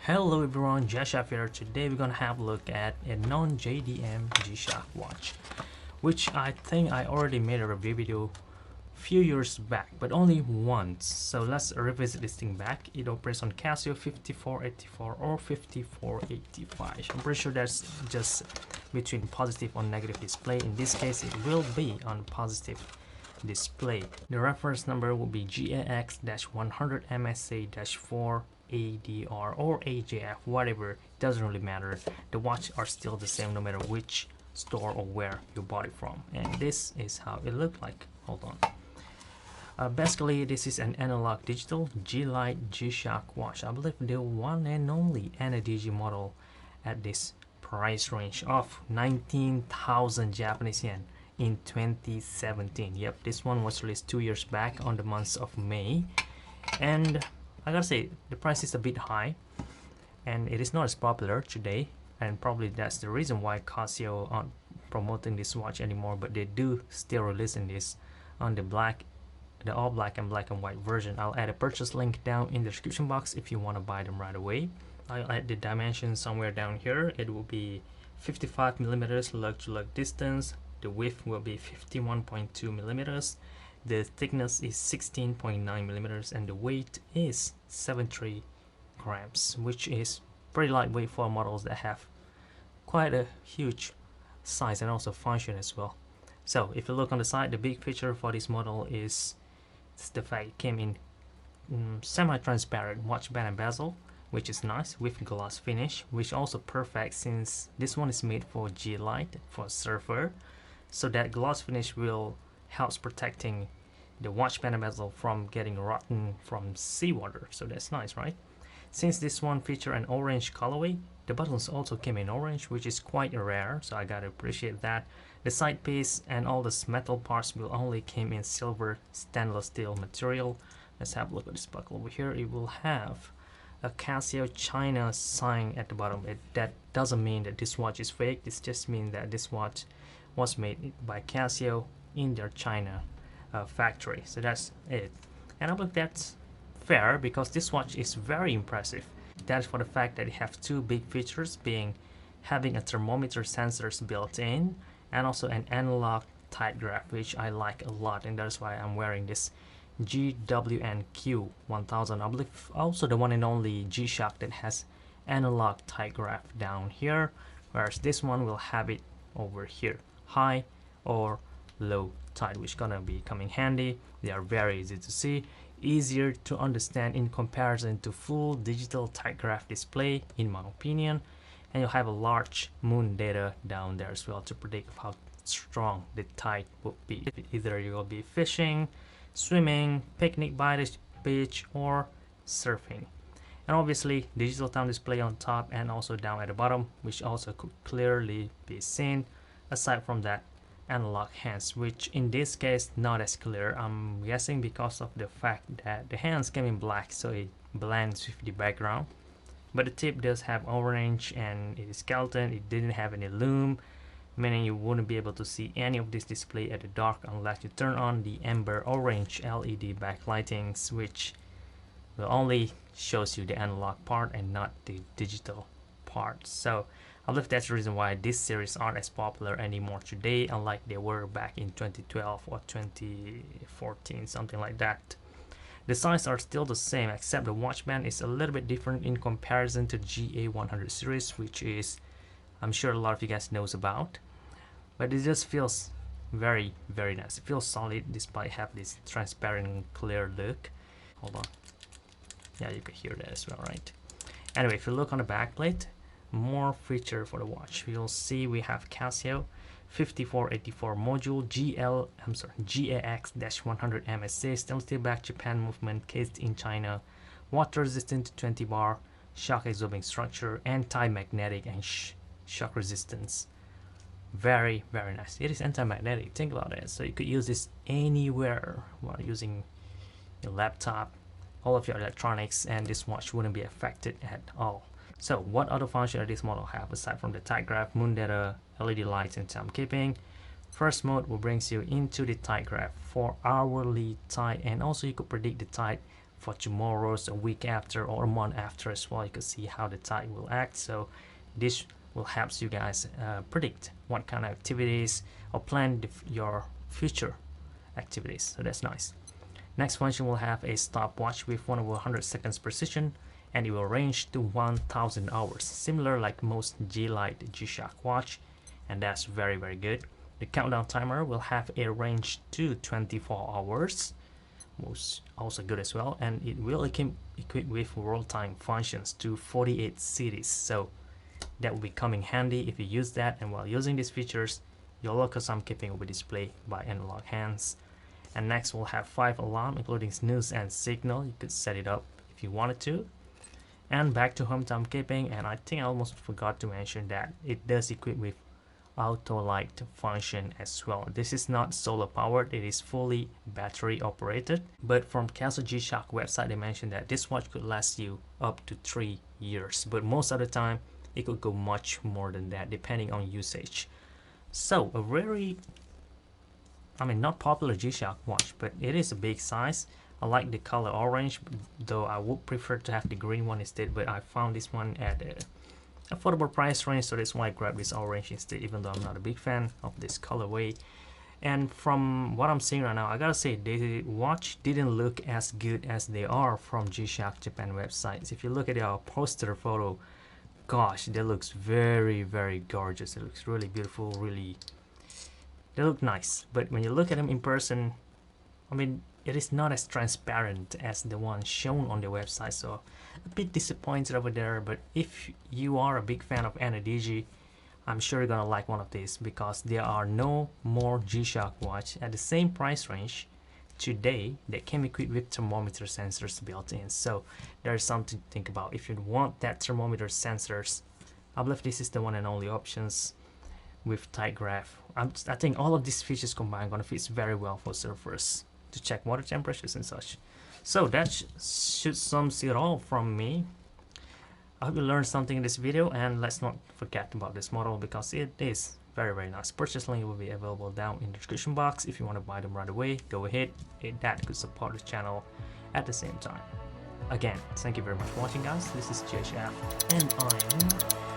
Hello everyone, gshock here. Today we're gonna have a look at a non-JDM G-Shock watch, which I think I already made a review video a few years back, but only once. So let's revisit this thing back. It operates on Casio 5484 or 5485. I'm pretty sure that's just between positive or negative display. In this case, it will be on positive display. The reference number will be GAX-100 MSA-4 ADR or AJF, whatever, doesn't really matter. The watch are still the same no matter which store or where you bought it from. And this is how it looked like. Hold on. Basically, this is an analog digital g-lide G-Shock watch. I believe the one and only NADG model at this price range of 19,000 Japanese yen in 2017. Yep, this one was released 2 years back on the month of May, and I gotta say the price is a bit high and it is not as popular today, and probably that's the reason why Casio aren't promoting this watch anymore, but they do still releasing this on the all black and black and white version. I'll add a purchase link down in the description box if you want to buy them right away. I'll add the dimensions somewhere down here. It will be 55 millimeters lug to lug distance. The width will be 51.2 millimeters. The thickness is 16.9 millimeters, and the weight is 73 grams, which is pretty lightweight for models that have quite a huge size and also function as well. So if you look on the side, the big feature for this model is the fact it came in semi-transparent watch band and bezel, which is nice, with gloss finish, which also perfect since this one is made for g-lide, for surfer, so that gloss finish will helps protecting the watch band and bezel from getting rotten from seawater. So that's nice, right? Since this one feature an orange colorway, the buttons also came in orange, which is quite rare, so I gotta appreciate that. The side piece and all the metal parts will only came in silver stainless steel material. Let's have a look at this buckle over here. It will have a Casio China sign at the bottom. That doesn't mean that this watch is fake. This just means that this watch was made by Casio in their China factory. So that's it, and I believe that's fair because this watch is very impressive. That's for the fact that it have two big features, being having a thermometer sensors built in and also an analog tight graph, which I like a lot, and that's why I'm wearing this GWNQ-1000. I believe also the one and only G-Shock that has analog tight graph down here, whereas this one will have it over here, high or low tide, which gonna be coming handy. They are very easy to see, easier to understand in comparison to full digital tight graph display in my opinion, and you'll have a large moon data down there as well to predict how strong the tide will be. Either you will be fishing, swimming, picnic by the beach, or surfing. And obviously digital time display on top and also down at the bottom, which also could clearly be seen. Aside from that, analog hands, which in this case not as clear. I'm guessing because of the fact that the hands came in black, so it blends with the background. But the tip does have orange and it is skeleton. It didn't have any lume, meaning you wouldn't be able to see any of this display at the dark unless you turn on the amber orange LED backlightings, which will only shows you the analog part and not the digital part. So I believe that's the reason why this series aren't as popular anymore today, unlike they were back in 2012 or 2014, something like that. The sizes are still the same, except the watch band is a little bit different in comparison to the GA100 series, which is, I'm sure a lot of you guys knows about. But it just feels very, very nice. It feels solid despite have this transparent, clear look. Hold on. Yeah, you can hear that as well, right? Anyway, if you look on the back plate, more feature for the watch. You'll see we have Casio 5484 module, GAX-100 MSA, stainless steel back, Japan movement, cased in China, water resistant to 20 bar, shock absorbing structure, anti-magnetic and shock resistance. Very, very nice. It is anti-magnetic, think about it. So you could use this anywhere while using your laptop, all of your electronics, and this watch wouldn't be affected at all. So what other function does this model have aside from the tight graph, moon data, LED lights, and timekeeping? First mode will brings you into the tide graph for hourly tide, and also you could predict the tide for tomorrow's, a week after, or a month after as well. You can see how the tide will act. So this will help you guys predict what kind of activities or plan your future activities. So that's nice. Next function will have a stopwatch with 1 over 100 seconds precision, and it will range to 1000 hours, similar like most g-lide G-Shock watch, and that's very good. The countdown timer will have a range to 24 hours, also good as well, and it will come equipped with world time functions to 48 cities, so that will be coming handy if you use that. And while using these features, your local timekeeping will be displayed by analog hands. And next we'll have 5 alarm, including snooze and signal. You could set it up if you wanted to. And back to home timekeeping, and I think I almost forgot to mention that it does equip with auto light function as well. This is not solar powered, it is fully battery operated, but from Casio G-Shock website they mentioned that this watch could last you up to 3 years, but most of the time it could go much more than that depending on usage. So a very, not popular G-Shock watch, but it is a big size. I like the color orange, though I would prefer to have the green one instead, but I found this one at a affordable price range, so that's why I grabbed this orange instead, even though I'm not a big fan of this colorway. And from what I'm seeing right now, I gotta say the watch didn't look as good as they are from G-Shock Japan websites. If you look at our poster photo, gosh, that looks very gorgeous. It looks really beautiful, they look nice, but when you look at them in person, it is not as transparent as the one shown on the website, so a bit disappointed over there. But if you are a big fan of NADG, I'm sure you're gonna like one of these, because there are no more G-Shock watch at the same price range today that came equipped with thermometer sensors built in. So there's something to think about. If you want that thermometer sensors, I believe this is the one and only options with tight graph. I think all of these features combined gonna fit very well for surfers to check water temperatures and such. So that should sums it all from me. I hope you learned something in this video, and let's not forget about this model because it is very nice. Purchase link will be available down in the description box. If you want to buy them right away, go ahead. That could support the channel at the same time. Again, thank you very much for watching, guys. This is gshock, and I'm